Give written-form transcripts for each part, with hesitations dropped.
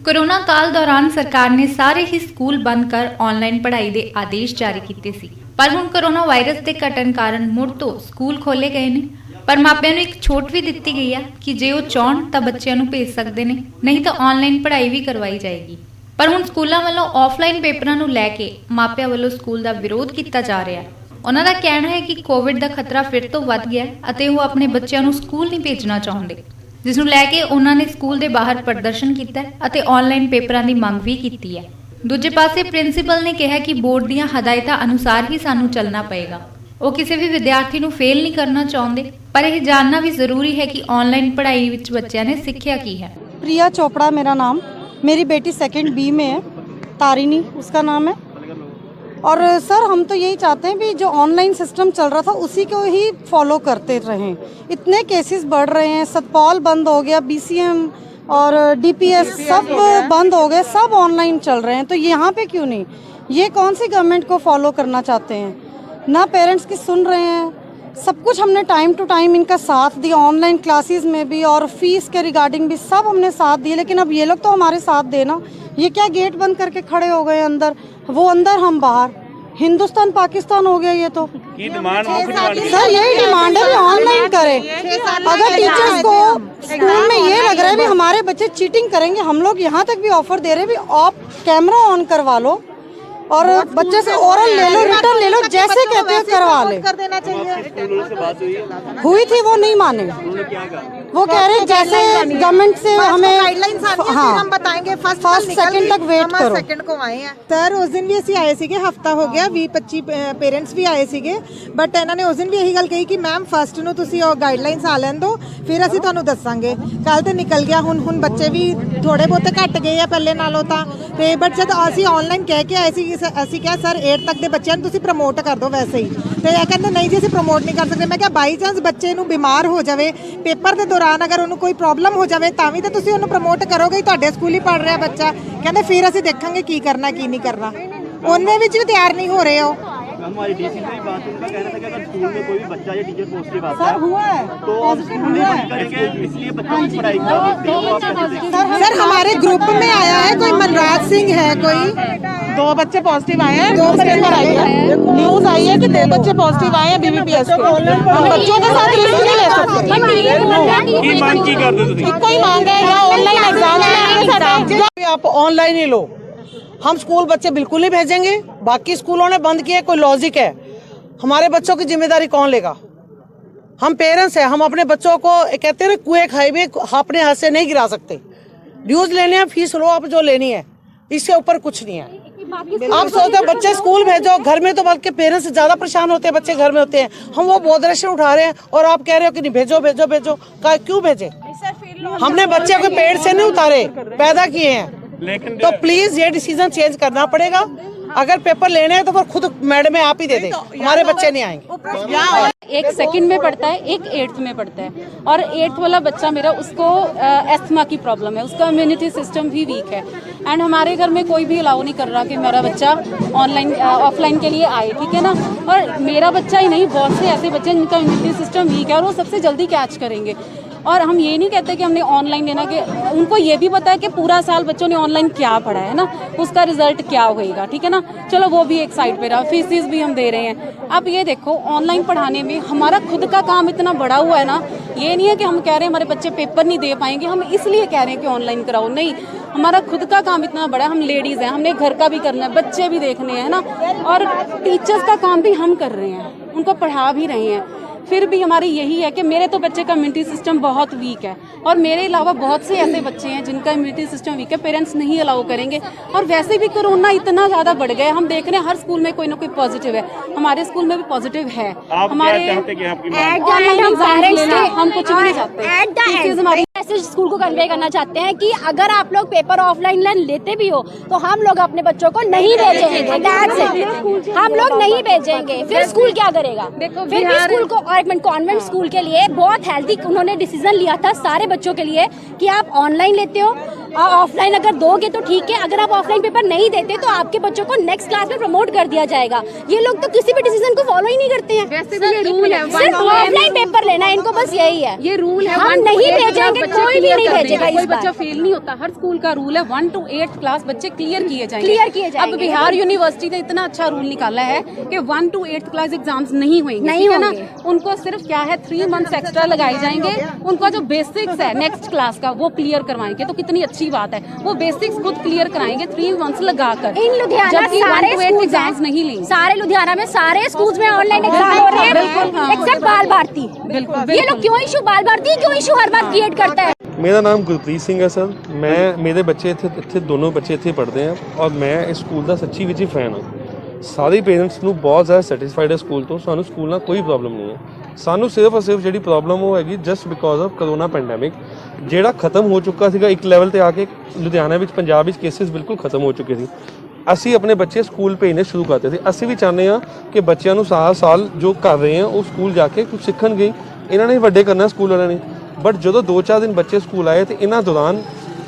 Corona काल दौरान सरकार ने सारे ही स्कूल बंद कर ऑनलाइन पढ़ाई के आदेश जारी किए सी। पर हुण कोरोना वायरस के घटन कारण मुड़ तो स्कूल खोले गए ने। पर मापिਆਂ ਨੂੰ एक छूट भी दी गई है कि जे वो चाहण तां बच्चों ਨੂੰ भेज सकते हैं, नहीं तो ऑनलाइन पढ़ाई भी करवाई जाएगी। पर हुण स्कूलों वालों ऑफलाइन पेपरों को लैके मापिਆਂ वालों स्कूल का विरोध किया जा रहा है। उन्हों का कहना है कि कोविड का खतरा फिर तो वध गया और वो अपने बच्चों को स्कूल नहीं भेजना चाहते, जिसनूं लैके उन्होंने स्कूल के बाहर प्रदर्शन किया, ऑनलाइन पेपरों की मंग भी की है। दूजे पासे प्रिंसीपल ने कहा कि बोर्ड दी हदायतां अनुसार ही सानू चलना पएगा। वो किसी भी विद्यार्थी को फेल नहीं करना चाहते, पर यह जानना भी जरूरी है कि ऑनलाइन पढ़ाई विच बच्चों ने सीखा की है। प्रिया चोपड़ा मेरा नाम, मेरी बेटी सेकंड बी में है, तारिणी उसका नाम है। और सर हम तो यही चाहते हैं भी जो ऑनलाइन सिस्टम चल रहा था उसी को ही फॉलो करते रहें। इतने केसेस बढ़ रहे हैं, सतपाल बंद हो गया, BCM और DPS सब बंद हो गए, सब ऑनलाइन चल रहे हैं, तो यहाँ पे क्यों नहीं? ये कौन सी गवर्नमेंट को फॉलो करना चाहते हैं? ना पेरेंट्स की सुन रहे हैं। सब कुछ हमने टाइम टू टाइम इनका साथ दिया, ऑनलाइन क्लासेस में भी और फीस के रिगार्डिंग भी सब हमने साथ दिए, लेकिन अब ये लोग तो हमारे साथ देना। ये क्या गेट बंद करके खड़े हो गए अंदर, वो अंदर हम बाहर। हिंदुस्तान पाकिस्तान हो गया ये तो। सर यही डिमांड है, ऑनलाइन करें। अगर टीचर्स को स्कूल में ये लग रहा है भी हमारे बच्चे चीटिंग करेंगे, हम लोग यहाँ तक भी ऑफर दे रहे हैं भी आप कैमरा ऑन करवा लो और बच्चे से ओरल ले लो, रिटर्न ले लो, जैसे कहते हैं करवा ले। कर देना चाहिए। हुई थी, वो नहीं माने। वो कह रहे जैसे गवर्नमेंट से हमें गाइडलाइंस हम बताएंगे फर्स्ट सेकंड तक वेट करो। सेकंड को आए हैं सर, उस दिन भी ਅਸੀਂ ਆਏ ਸੀਗੇ, ਹਫਤਾ ਹੋ ਗਿਆ, 20-25 ਪੇਰੈਂਟਸ ਵੀ ਆਏ ਸੀਗੇ, ਬਟ ਇਹਨਾਂ ਨੇ ਉਸ ਦਿਨ ਵੀ ਇਹੀ ਗੱਲ ਕਹੀ ਕਿ ਮੈਮ ਫਸਟ ਨੂੰ ਤੁਸੀਂ ਉਹ ਗਾਈਡਲਾਈਨਸ ਆ ਲੈਣ ਦਿਓ, ਫਿਰ ਅਸੀਂ ਤੁਹਾਨੂੰ ਦੱਸਾਂਗੇ। ਕੱਲ ਤੇ ਨਿਕਲ ਗਿਆ, ਹੁਣ ਬੱਚੇ ਵੀ ਥੋੜੇ ਬਹੁਤੇ ਘਟ ਗਏ ਆ ਪਹਿਲੇ ਨਾਲੋਂ ਤਾਂ, ਤੇ ਬਟ ਜਦ ਅਸੀਂ ਆਨਲਾਈਨ ਕਹਿ ਕੇ ਆਏ ਸੀ ਅਸੀਂ ਕਿਹਾ ਸਰ 8 ਤੱਕ ਦੇ ਬੱਚਿਆਂ ਨੂੰ ਤੁਸੀਂ ਪ੍ਰਮੋਟ ਕਰ ਦਿਓ ਵੈਸੇ ਹੀ, ਤੇ ਇਹ ਕਹਿੰਦੇ ਨਹੀਂ ਜੀ ਅਸੀਂ ਪ੍ਰਮੋਟ ਨਹੀਂ ਕਰ ਸਕਦੇ। ਮੈਂ ਕਿਹਾ ਬਾਈ ਚਾਂਸ ਬੱਚੇ ਨੂੰ ਬਿਮਾਰ ਹੋ ਜਾਵੇ ਪੇਪਰ ਦੇ ਦੌਰਾਨ, ਅਗਰ ਉਹਨੂੰ ਕੋਈ ਪ੍ਰੋਬਲਮ ਹੋ ਜਾਵੇ ਤਾਂ ਵੀ ਤਾਂ ਤੁਸੀਂ ਉਹਨੂੰ ਪ੍ਰਮੋਟ ਕਰੋਗੇ ਹੀ, ਤੁਹਾਡੇ ਸਕੂਲ ਹੀ ਪੜ੍ਹ ਰਿਹਾ ਬੱਚਾ। ਕਹਿੰਦੇ ਫਿਰ ਅਸੀਂ ਦੇਖਾਂਗੇ ਕੀ ਕਰਨਾ ਕੀ ਨਹੀਂ करना। उनमें भी तैयार नहीं हो रहे हो। हमारी डीसी से भी बात उनका कहना था कि अगर स्कूल में कोई भी बच्चा या टीचर पॉजिटिव आता है हुआ है तो आप स्कूल में बंद करेंगे, इसलिए बच्चों की पढ़ाई खराब। सर हमारे ग्रुप में आया है कोई मनराज सिंह है, कोई 2 बच्चे पॉजिटिव आए हैं, 2 बच्चे आई है, न्यूज आई है कि 2 बच्चे पॉजिटिव आए हैं BBPS के। हम बच्चों के साथ रिस्क नहीं ले सकते। कोई मांग है या ऑनलाइन एग्जाम आप ऑनलाइन ही लो। हम स्कूल बच्चे बिल्कुल नहीं भेजेंगे। बाकी स्कूलों ने बंद किए, कोई लॉजिक है? हमारे बच्चों की जिम्मेदारी कौन लेगा? हम पेरेंट्स हैं, हम अपने बच्चों को कहते हैं कुएं खाई में अपने हाथ से नहीं गिरा सकते। ड्यूज लेने हैं, फीस लो आप जो लेनी है, इससे ऊपर कुछ नहीं है। आप सोचते हो बच्चे स्कूल भेजो, घर में तो बल्कि पेरेंट्स से ज्यादा परेशान होते हैं, बच्चे घर में होते हैं। हम वो बोधरेशन उठा रहे हैं और आप कह रहे हो कि नहीं भेजो भेजो भेजो। क्यों भेजे? हमने बच्चे को पेड़ से नहीं उतारे, पैदा किए हैं। तो प्लीज ये डिसीजन चेंज करना पड़ेगा। अगर पेपर लेने हैं तो फिर खुद मैडम आप ही दे दें, हमारे बच्चे नहीं आएंगे। एक सेकंड में पढ़ता है, एक 8th में पढ़ता है, और 8th वाला बच्चा मेरा उसको एस्थमा की प्रॉब्लम है, उसका इम्यूनिटी सिस्टम भी वीक है। एंड हमारे घर में कोई भी अलाउ नहीं कर रहा कि मेरा बच्चा ऑनलाइन ऑफलाइन के लिए आए, ठीक है ना। और मेरा बच्चा ही नहीं, बहुत से ऐसे बच्चे जिनका इम्यूनिटी सिस्टम वीक है और वो सबसे जल्दी कैच करेंगे। और हम ये नहीं कहते कि हमने ऑनलाइन लेना, कि उनको ये भी पता है कि पूरा साल बच्चों ने ऑनलाइन क्या पढ़ा है ना, उसका रिजल्ट क्या होएगा, ठीक है ना। चलो वो भी एक साइड पे रहा, फीसिस भी हम दे रहे हैं। अब ये देखो ऑनलाइन पढ़ाने में हमारा खुद का काम इतना बड़ा हुआ है ना, ये नहीं है कि हम कह रहे हैं हमारे बच्चे पेपर नहीं दे पाएंगे, हम इसलिए कह रहे हैं कि ऑनलाइन कराओ, नहीं। हमारा खुद का काम इतना बड़ा है, हम लेडीज़ हैं, हमने घर का भी करना है, बच्चे भी देखने हैं ना, और टीचर्स का काम भी हम कर रहे हैं, उनको पढ़ा भी रहे हैं। फिर भी हमारी यही है कि मेरे तो बच्चे का इम्यूनिटी सिस्टम बहुत वीक है, और मेरे अलावा बहुत से ऐसे बच्चे हैं जिनका इम्यूनिटी सिस्टम वीक है, पेरेंट्स नहीं अलाउ करेंगे। और वैसे भी कोरोना इतना ज़्यादा बढ़ गया है, हम देख रहे हैं हर स्कूल में कोई ना कोई पॉजिटिव है, हमारे स्कूल में भी पॉजिटिव है। हमारे हम कुछ भी नहीं चाहते, मैसेज स्कूल को कन्वे करना चाहते हैं कि अगर आप लोग पेपर ऑफलाइन लेते भी हो तो हम लोग अपने बच्चों को नहीं भेजेंगे, हम लोग नहीं भेजेंगे। फिर स्कूल क्या करेगा? फिर भी स्कूल को, और कॉन्वेंट स्कूल के लिए बहुत हेल्दी उन्होंने डिसीजन लिया था सारे बच्चों के लिए कि आप ऑनलाइन लेते हो ऑफलाइन अगर दोगे तो ठीक है, अगर आप ऑफलाइन पेपर नहीं देते तो आपके बच्चों को नेक्स्ट क्लास में प्रमोट कर दिया जाएगा। ये लोग तो किसी भी डिसीजन को फॉलो ही नहीं करते हैं। वैसे भी ये रूल है, सिर्फ ऑफलाइन पेपर लेना है इनको, बस यही है। ये रूल है, हम नहीं भेजेंगे, कोई भी नहीं भेजेगा। कोई बच्चा फेल नहीं होता, हर स्कूल का रूल है 1 to 8th क्लास बच्चे क्लियर किए जाएंगे। अब बिहार यूनिवर्सिटी ने इतना अच्छा रूल निकाला है कि 1 to 8th क्लास एग्जाम्स नहीं होंगे, ठीक है ना। उनको सिर्फ क्या है 3 months एक्स्ट्रा लगाए जाएंगे, उनका जो बेसिक्स है नेक्स्ट क्लास का वो क्लियर करवाएंगे, तो कितनी अच्छी बात है। वो बेसिक्स खुद क्लियर कराएंगे 3 months लगाकर। इन लुधियाना जबकि 1 सारे to 8th एग्जाम्स नहीं लेंगे। सारे लुधियाना में सारे स्कूल्स में ऑनलाइन एग्जाम हो रहे हैं, एक्सेप्ट बाल भारती। बिल्कुल ये लोग क्यों इशू बाल भारती क्यों इशू हर बार क्रिएट करता है? मेरा नाम गुरप्रीत ਸਿੰਘ ਹੈ ਸਰ। ਮੇਰੇ ਬੱਚੇ ਇੱਥੇ ਦੋਨੋਂ ਬੱਚੇ ਇੱਥੇ ਪੜ੍ਹਦੇ ਆ ਔਰ ਮੈਂ ਇਸ ਸਕੂਲ ਦਾ ਸੱਚੀ ਵਿੱਚ ਹੀ ਫੈਨ ਹਾਂ। ਸਾਰੇ ਪੇਰੈਂਟਸ ਨੂੰ ਬਹੁਤ ਜ਼ਿਆਦਾ ਸੈਟੀਸਫਾਈਡ ਹੈ ਸਕੂਲ ਤੋਂ। ਸਾਨੂੰ ਸਕੂਲ ਨਾਲ ਕੋਈ ਪ੍ਰੋਬਲਮ ਨਹੀਂ ਹੈ। ਸਾਨੂੰ ਸਿਰਫ ਔਰ ਸਿਰਫ ਜਿਹੜੀ ਪ੍ਰੋਬਲਮ ਉਹ ਹੈਗੀ just because of corona pandemic, ਜਿਹੜਾ ਖਤਮ ਹੋ ਚੁੱਕਾ ਸੀਗਾ ਇੱਕ ਲੈਵਲ ਤੇ ਆ ਕੇ। ਲੁਧਿਆਣਾ ਵਿੱਚ ਪੰਜਾਬ ਵਿੱਚ ਕੇਸਿਸ ਬਿਲਕੁਲ ਖਤਮ ਹੋ ਚੁੱਕੇ ਸੀ। ਅਸੀਂ ਆਪਣੇ ਬੱਚੇ ਸਕੂਲ ਭੇਜਣੇ ਸ਼ੁਰੂ ਕਰਤੇ ਸੀ। ਅਸੀਂ ਵੀ ਚਾਹੁੰਦੇ ਹਾਂ ਕਿ ਬੱਚਿਆਂ ਨੂੰ ਸਾਲ ਜੋ ਕਰ ਰਹੇ ਆ ਉਹ ਸਕੂਲ ਜਾ ਕੇ ਕੁਝ ਸਿੱਖਣਗੇ। ਇਹਨਾਂ ਨੇ ਵੱਡੇ ਕਰਨਾ ਸਕੂਲ ਵਾਲਿਆਂ ਨੇ। ਬਟ ਜਦੋਂ 2-4 ਦਿਨ ਬੱਚੇ ਸਕੂਲ ਆਏ ਤੇ ਇਹਨਾਂ ਦੌਰਾਨ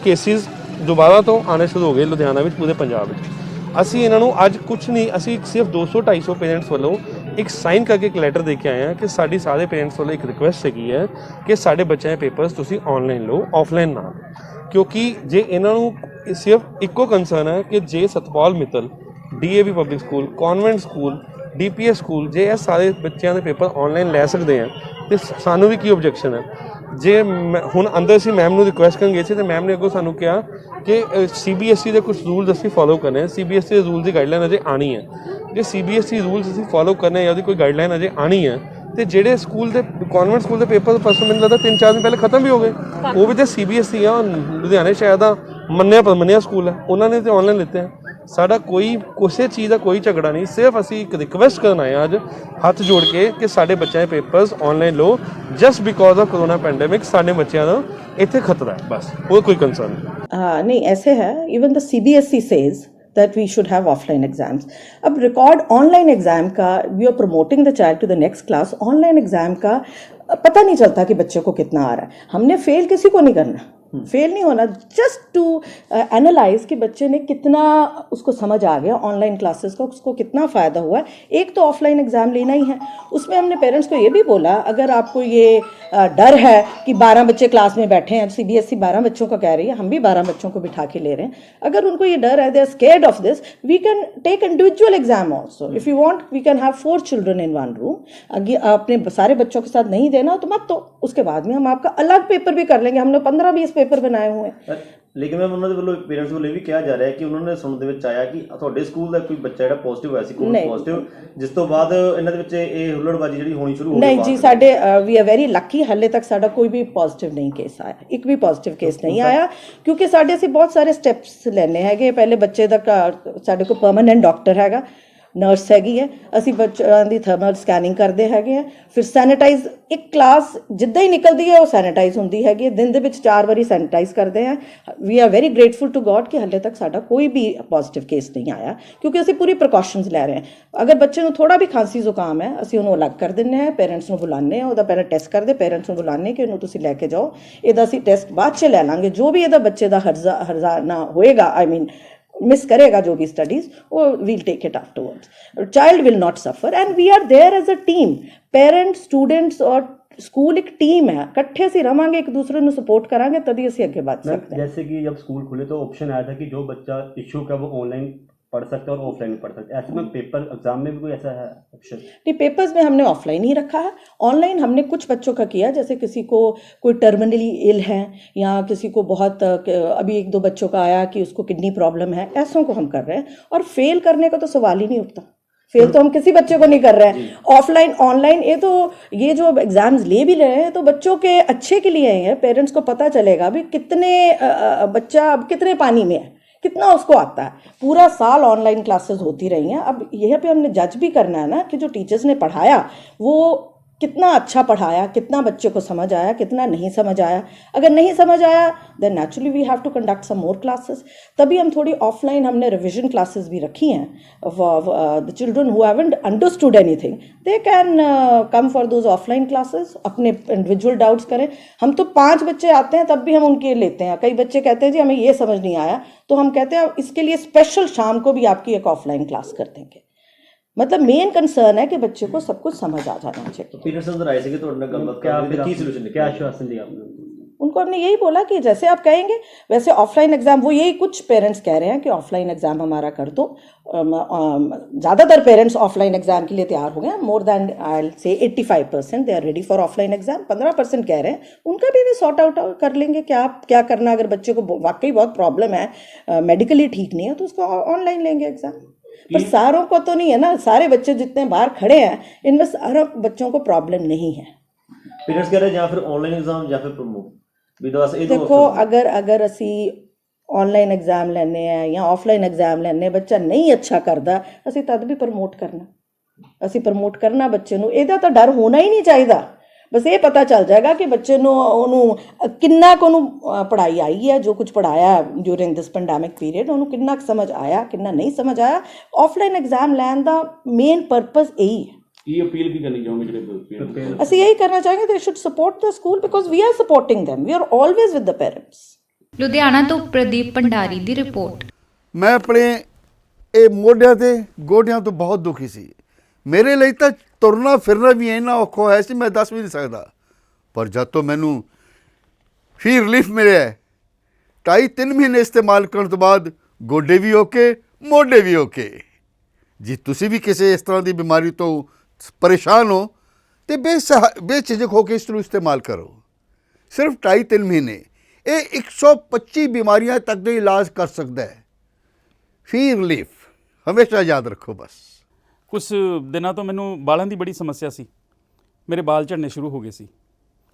ਕੇਸਿਸ ਦੁਬਾਰਾ ਤੋਂ ਆਉਣੇ ਸ਼ੁਰੂ ਹੋ ਗਏ ਲੁਧਿਆਣਾ ਵਿੱਚ, ਪੂਰੇ ਪੰਜਾਬ ਵਿੱਚ। ਅਸੀਂ ਇਹਨਾਂ ਨੂੰ ਅੱਜ ਕੁਝ ਨਹੀਂ, ਅਸੀਂ ਸਿਰਫ 200-250 ਪੇਰੈਂਟਸ ਵੱਲੋਂ ਇੱਕ ਸਾਈਨ ਕਰਕੇ ਇੱਕ ਲੈਟਰ ਦੇ ਕੇ ਆਏ ਹਾਂ ਕਿ ਸਾਡੀ ਸਾਰੇ ਪੇਰੈਂਟਸ ਵੱਲੋਂ ਇੱਕ ਰਿਕੁਐਸਟ ਹੈਗੀ ਹੈ ਕਿ ਸਾਡੇ ਬੱਚਿਆਂ ਦੇ ਪੇਪਰਸ ਤੁਸੀਂ ਆਨਲਾਈਨ ਲਓ, ਆਫਲਾਈਨ ਨਾ। ਕਿਉਂਕਿ ਜੇ ਇਹਨਾਂ ਨੂੰ ਸਿਰਫ ਇੱਕੋ ਕੰਸਰਨ ਹੈ ਕਿ ਜੇ Satpal Mittal, DAV public school, convent school, DPS school, ਜੇ ਇਹ ਸਾਰੇ ਬੱਚਿਆਂ ਦੇ ਪੇਪਰ ਆਨਲਾਈਨ ਲੈ ਸਕਦੇ ਆ ਤੇ ਸਾਨੂੰ ਵੀ ਕੀ ਓਬਜੈਕਸ਼ਨ ਹੈ। ਜੇ ਹੁਣ ਅੰਦਰ ਅਸੀਂ ਮੈਮ ਨੂੰ ਰਿਕੁਐਸਟ ਕਰਨ ਗਏ ਸੀ ਤੇ ਮੈਮ ਨੇ ਅੱਗੋਂ ਸਾਨੂੰ ਕਿਹਾ ਕਿ CBSE ਦੇ ਕੁਝ ਰੂਲਸ ਅਸੀਂ ਫੋਲੋ ਕਰਨੇ। CBSE ਦੇ ਰੂਲਸ ਦੀ ਗਾਈਡਲਾਈਨ ਅਜੇ ਆਣੀ ਹੈ। ਜੇ CBSE ਰੂਲਸ ਅਸੀਂ ਫੋਲੋ ਕਰਨੇ ਜਾਂ ਉਹਦੀ ਕੋਈ ਗਾਈਡਲਾਈਨ ਅਜੇ ਆਣੀ ਹੈ ਤੇ ਜਿਹੜੇ ਸਕੂਲ ਦੇ ਕਨਵੈਂਟ ਸਕੂਲ ਦੇ ਪੇਪਰ ਪਰਸੋਂ ਮੈਨੂੰ ਲੱਗਦਾ 3-4 ਦਿਨ ਪਹਿਲੇ ਖਤਮ ਵੀ ਹੋ ਗਏ। ਉਹ ਵੀ ਤੇ CBSE ਆ, ਲੁਧਿਆਣੇ ਸ਼ਾਇਦ ਦਾ ਮੰਨਿਆ ਸਕੂਲ ਹੈ, ਉਹਨਾਂ ਨੇ ਤੇ ਆਨਲਾਈਨ ਲਿੱਤੇ ਆ। ਸਾਡਾ ਕੋਈ ਕਿਸੇ ਚੀਜ਼ ਦਾ ਕੋਈ ਝਗੜਾ ਨਹੀਂ, ਸਿਰਫ ਅਸੀਂ ਇੱਕ ਰਿਕੁਐਸਟ ਕਰਨ ਆਏ ਹਾਂ ਅੱਜ ਹੱਥ ਜੋੜ ਕੇ ਕਿ ਸਾਡੇ ਬੱਚਿਆਂ ਦੇ ਪੇਪਰਸ ਆਨਲਾਈਨ ਲਓ just because of corona pandemic. ਸਾਡੇ ਬੱਚਿਆਂ ਦਾ ਇੱਥੇ ਖਤਰਾ ਹੈ, ਬਸ ਹੋਰ ਕੋਈ ਕੰਸਰਨ ਨਹੀਂ। नहीं ऐसे है, even the CBSE says that we should have offline exams. अब रिकॉर्ड ऑनलाइन एग्जाम का, we are promoting the child to the next class. Online exam का पता नहीं चलता कि बच्चे को कितना आ रहा है। हमने फेल किसी को नहीं करना, फेल नहीं होना, जस्ट टू एनालाइज कि बच्चे ने कितना उसको समझ आ गया ऑनलाइन क्लासेस का, उसको कितना फ़ायदा हुआ है। एक तो ऑफलाइन एग्ज़ाम लेना ही है, उसमें हमने पेरेंट्स को ये भी बोला अगर आपको ये डर है कि 12 बच्चे क्लास में बैठे हैं, CBSE 12 बच्चों का कह रही है, हम भी 12 बच्चों को बिठा के ले रहे हैं, अगर उनको ये डर है, they are scared of this, we can take individual exam also. If you want we can have 4 children in 1 room. अपने सारे बच्चों के साथ नहीं देना तो मत, तो उसके बाद में हम आपका अलग पेपर भी कर लेंगे। हमने 15-20 पेपर बनाए हुए हैं। ਲੇਕਿਨ ਮੈਮ ਉਹਨਾਂ ਦੇ ਵੱਲੋਂ ਪੇਰੈਂਟਸ ਵੱਲੋਂ ਇਹ ਵੀ ਕਿਹਾ ਜਾ ਰਿਹਾ ਹੈ ਕਿ ਉਹਨਾਂ ਨੇ ਸੁਣਨ ਦੇ ਵਿੱਚ ਆਇਆ ਕਿ ਤੁਹਾਡੇ ਸਕੂਲ ਦਾ ਕੋਈ ਬੱਚਾ ਜਿਹੜਾ ਪੋਜ਼ਿਟਿਵ ਹੋਇਆ ਸੀ, ਕੋਵਿਡ ਪੋਜ਼ਿਟਿਵ, ਜਿਸ ਤੋਂ ਬਾਅਦ ਇਹਨਾਂ ਦੇ ਵਿੱਚ ਇਹ ਹੁੱਲੜਬਾਜ਼ੀ ਜਿਹੜੀ ਹੋਣੀ ਸ਼ੁਰੂ ਹੋ ਗਈ। नहीं जी, साढ़े वी आर वेरी लकी, हाले तक साढ़ा कोई भी पॉजिटिव नहीं केस आया, एक भी पॉजिटिव केस नहीं आया, क्योंकि साढ़े असीं बहुत सारे स्टैप्स लैने हैगे। पहले बच्चे दा साढ़े कोल परमानेंट डॉक्टर हैगा, नर्स हैगी है, ਅਸੀਂ ਬੱਚਿਆਂ ਦੀ ਥਰਮਲ ਸਕੈਨਿੰਗ ਕਰਦੇ ਹੈਗੇ ਆ। ਫਿਰ ਸੈਨੀਟਾਈਜ਼, ਇੱਕ ਕਲਾਸ ਜਿੱਦਾਂ ਹੀ ਨਿਕਲਦੀ ਹੈ ਉਹ ਸੈਨੀਟਾਈਜ਼ ਹੁੰਦੀ ਹੈਗੀ, ਦਿਨ ਦੇ ਵਿੱਚ 4 ਵਾਰੀ ਸੈਨੀਟਾਈਜ਼ ਕਰਦੇ ਆ। We are very grateful to God ਕਿ ਹਾਲੇ ਤੱਕ ਸਾਡਾ ਕੋਈ ਵੀ ਪੋਜ਼ਿਟਿਵ ਕੇਸ ਨਹੀਂ ਆਇਆ, ਕਿਉਂਕਿ ਅਸੀਂ ਪੂਰੀ ਪ੍ਰੀਕਾਸ਼ਨਸ ਲੈ ਰਹੇ ਹਾਂ। ਅਗਰ ਬੱਚੇ ਨੂੰ ਥੋੜਾ ਵੀ ਖਾਂਸੀ ਜ਼ੁਕਾਮ ਹੈ, ਅਸੀਂ ਉਹਨੂੰ ਅਲੱਗ ਕਰ ਦਿੰਦੇ ਹਾਂ, ਪੇਰੈਂਟਸ ਨੂੰ ਬੁਲਾਉਂਦੇ ਹਾਂ, ਉਹਦਾ ਪਹਿਲਾਂ ਟੈਸਟ ਕਰਦੇ, ਪੇਰੈਂਟਸ ਨੂੰ ਬੁਲਾਉਂਦੇ ਕਿ ਇਹਨੂੰ ਤੁਸੀਂ ਲੈ ਕੇ ਜਾਓ, ਇਹਦਾ ਅਸੀਂ ਟੈਸਟ ਬਾਅਦ 'ਚ ਲੈ ਲਾਂਗੇ। ਜੋ ਵੀ ਇਹਦਾ ਬੱਚੇ ਦਾ ਹਰਜ਼ਾਨਾ ਹੋਏਗਾ, आई मीन मिस करेगा जो भी स्टडीज, वो we'll take it afterwards. Child will not suffer and we are there as a team. Parents, students और स्कूल एक टीम है, इकट्ठे से रवांगे, एक दूसरे को सपोर्ट करांगे, तभी असीं अगे बढ़ सकते हैं। जैसे कि जब स्कूल खुले तो ऑप्शन आया था कि जो बच्चा इच्छुक है वो ऑनलाइन पढ़ सकते हैं और ऑफलाइन पढ़ सकते हैं। ऐसे में पेपर एग्जाम में भी कोई ऐसा है ऑप्शन? नहीं, पेपर्स में हमने ऑफलाइन ही रखा है। ऑनलाइन हमने कुछ बच्चों का किया, जैसे किसी को कोई टर्मिनली इल है या किसी को बहुत, अभी 1-2 बच्चों का आया कि उसको किडनी प्रॉब्लम है, ऐसों को हम कर रहे हैं। और फेल करने का तो सवाल ही नहीं उठता, फेल तो हम किसी बच्चे को नहीं कर रहे हैं। ऑफलाइन ऑनलाइन ये जो एग्जाम्स ले भी रहे हैं तो बच्चों के अच्छे के लिए हैं। पेरेंट्स को पता चलेगा भी कितने बच्चा अब कितने पानी में है, कितना उसको आता है। पूरा साल ऑनलाइन क्लासेस होती रही हैं। अब यह पे हमने जज भी करना है ना कि जो टीचर्स ने पढ़ाया वो कितना अच्छा पढ़ाया, कितना बच्चे को समझ आया, कितना नहीं समझ आया। अगर नहीं समझ आया then naturally we have to conduct some more classes. तभी हम थोड़ी ऑफलाइन हमने रिविजन क्लासेस भी रखी हैं। The children who haven't understood anything they can come for those offline classes, अपने इंडिविजुअल डाउट्स करें। हम तो 5 बच्चे आते हैं तब भी हम उनके लेते हैं। कई बच्चे कहते हैं जी हमें ये समझ नहीं आया, तो हम कहते हैं इसके लिए स्पेशल शाम को भी आपकी एक ऑफलाइन क्लास कर देंगे। मतलब मेन कंसर्न है कि बच्चे को सब कुछ समझ आ जाना चाहिए। पेरेंट्स अंदर आए थे ਤੁਹਾਡੇ ਨਾਲ ਗੱਲਬਾਤ ਕਰਦੇ ਕੀ ਸੋਲੂਸ਼ਨ क्या आश्वासन दिया आपने? उनको हमने यही बोला कि जैसे आप कहेंगे वैसे ऑफलाइन एग्ज़ाम, वो यही कुछ पेरेंट्स कह रहे हैं कि ऑफलाइन एग्ज़ाम हमारा कर दो। ज़्यादातर पेरेंट्स ऑफलाइन एग्ज़ाम के लिए तैयार हो गए हैं। More than I say 85% they are ready for offline exam. 15% कह रहे हैं उनका भी सॉर्ट आउट कर लेंगे कि आप क्या करना। अगर बच्चे को वाकई बहुत प्रॉब्लम है, मेडिकली ठीक नहीं है, तो उसको ऑनलाइन लेंगे एग्ज़ाम। पर सारों को तो नहीं है ना, सारे बच्चे जितने बाहर खड़े हैं इनमें सारे बच्चों को प्रॉब्लम नहीं है। पेरेंट्स कह रहे हैं या फिर ऑनलाइन एग्जाम या फिर प्रमोट ਵੀ ਦੱਸ ਇਹ देखो अगर ਅਸੀਂ ऑनलाइन एग्जाम ਲੈਣੇ ਆ ਜਾਂ ਆਫਲਾइन एग्जाम ਲੈਣੇ, ਬੱਚਾ ਨਹੀਂ ਅੱਛਾ ਕਰਦਾ, ਅਸੀਂ ਤਦ ਵੀ ਪ੍ਰਮੋਟ ਕਰਨਾ। ਅਸੀਂ ਪ੍ਰਮੋਟ ਕਰਨਾ ਬੱਚੇ ਨੂੰ, ਇਹਦਾ ਤਾਂ ਡਰ ਹੋਣਾ ਹੀ ਨਹੀਂ ਚਾਹੀਦਾ। ਬਸ ਇਹ ਪਤਾ ਚੱਲ ਜਾਏਗਾ ਕਿ ਬੱਚੇ ਨੂੰ ਉਹਨੂੰ ਕਿੰਨਾ ਕੁ ਉਹਨੂੰ ਪੜ੍ਹਾਈ ਆਈ ਹੈ, ਜੋ ਕੁਝ ਪੜ੍ਹਾਇਆ ਡਿਊਰਿੰਗ ਦਿਸ ਪੈਂਡੈਮਿਕ ਪੀਰੀਅਡ ਉਹਨੂੰ ਕਿੰਨਾ ਕੁ ਸਮਝ ਆਇਆ, ਕਿੰਨਾ ਨਹੀਂ ਸਮਝ ਆਇਆ। ਆਫਲਾइन एग्जाम ਲੈਣ ਦਾ ਮੇਨ ਪਰਪਸ ਇਹੀ ਹੈ। ये अपील भी करनी चाहूंगे ਜਿਹੜੇ ਅਸੀਂ यही करना चाहेंगे they should support the school because we are supporting them, we are always with the parents। Ludhiana ਤੋਂ ਪ੍ਰਦੀਪ ਭੰਡਾਰੀ ਦੀ ਰਿਪੋਰਟ। ਮੈਂ ਆਪਣੇ ਇਹ ਮੋਢਿਆਂ ਤੇ ਗੋਡਿਆਂ ਤੋਂ ਬਹੁਤ ਦੁਖੀ ਸੀ। ਮੇਰੇ ਲਈ ਤਾਂ ਤੁਰਨਾ ਫਿਰਨਾ ਵੀ ਇੰਨਾ ਔਖਾ ਹੋਇਆ ਸੀ, ਮੈਂ ਦੱਸ ਵੀ ਨਹੀਂ ਸਕਦਾ। ਪਰ ਜਦ ਤੋਂ ਮੈਨੂੰ ਫੀ ਰਿਲੀਫ ਮਿਲਿਆ 2.5-3 ਮਹੀਨੇ ਇਸਤੇਮਾਲ ਕਰਨ ਤੋਂ ਬਾਅਦ ਗੋਡੇ ਵੀ ਓਕੇ, ਮੋਢੇ ਵੀ ਓਕੇ। ਜੇ ਤੁਸੀਂ ਵੀ ਕਿਸੇ ਇਸ ਤਰ੍ਹਾਂ ਦੀ ਬਿਮਾਰੀ ਤੋਂ परेशान हो तो बेझिझक होकर इसको इस्तेमाल करो। सिर्फ 2.5-3 महीने ये 125 बीमारियां तक का इलाज कर सकता है। फी रिलीफ हमेशा याद रखो। बस कुछ दिनों तो मैनू बालों की बड़ी समस्या सी, मेरे बाल झड़ने शुरू हो गए सी।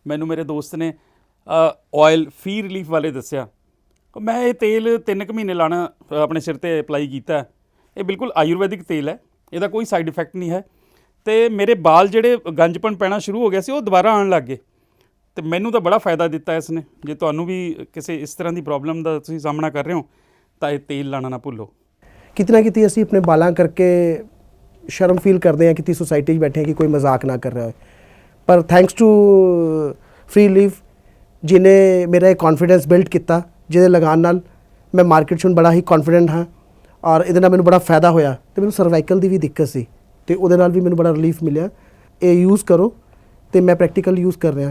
मैनू मेरे दोस्त ने ऑयल फी रिलीफ वाले दसिया। मैं ये तेल 3 महीने लाना अपने सिर ते अप्लाई किया। ये बिल्कुल आयुर्वैदिक तेल है, इसका कोई साइड इफेक्ट नहीं है। तो मेरे बाल ਜਿਹੜੇ ਗੰਜਪਣ ਪੈਣਾ ਸ਼ੁਰੂ ਹੋ ਗਿਆ ਸੀ ਉਹ ਦੁਬਾਰਾ ਆਉਣ ਲੱਗ ਗਏ। ਤੇ ਮੈਨੂੰ ਤਾਂ ਬੜਾ ਫਾਇਦਾ ਦਿੱਤਾ ਇਸ ਨੇ। ਜੇ ਤੁਹਾਨੂੰ ਵੀ ਕਿਸੇ ਇਸ ਤਰ੍ਹਾਂ ਦੀ ਪ੍ਰੋਬਲਮ ਦਾ ਤੁਸੀਂ ਸਾਹਮਣਾ ਕਰ ਰਹੇ ਹੋ ਤਾਂ ਇਹ ਤੇਲ ਲਾਣਾ ਨਾ ਭੁੱਲੋ। ਕਿਤਨਾ ਕਿਤੇ ਅਸੀਂ ਆਪਣੇ ਬਾਲਾਂ ਕਰਕੇ ਸ਼ਰਮ ਫੀਲ ਕਰਦੇ ਹਾਂ ਕਿ ਸੋਸਾਇਟੀ 'ਚ ਬੈਠੇ ਹਾਂ ਕਿ ਕੋਈ ਮਜ਼ਾਕ ਨਾ ਕਰ ਰਿਹਾ ਹੋਏ। ਪਰ ਥੈਂਕਸ ਟੂ ਫ੍ਰੀ ਲੀਫ ਜਿਹਨੇ ਮੇਰਾ ਇਹ ਕੌਨਫੀਡੈਂਸ ਬਿਲਡ ਕੀਤਾ, ਜਿਹਦੇ ਲਗਾਉਣ ਨਾਲ ਮੈਂ ਮਾਰਕੀਟ 'ਚ ਹੁਣ ਬੜਾ ਹੀ ਕੌਨਫੀਡੈਂਟ ਹਾਂ ਔਰ ਇਹਦੇ ਨਾਲ ਮੈਨੂੰ ਬੜਾ ਫਾਇਦਾ ਹੋਇਆ। ਅਤੇ ਮੈਨੂੰ ਸਰਵਾਈਕਲ ਦੀ ਵੀ ਦਿੱਕਤ ਸੀ ਤੇ ਉਹਦੇ ਨਾਲ ਵੀ ਮੈਨੂੰ ਬੜਾ ਰਿਲੀਫ ਮਿਲਿਆ। ਇਹ ਯੂਜ਼ ਕਰੋ ਤੇ ਮੈਂ ਪ੍ਰੈਕਟੀਕਲ ਯੂਜ਼ ਕਰ ਰਿਹਾ।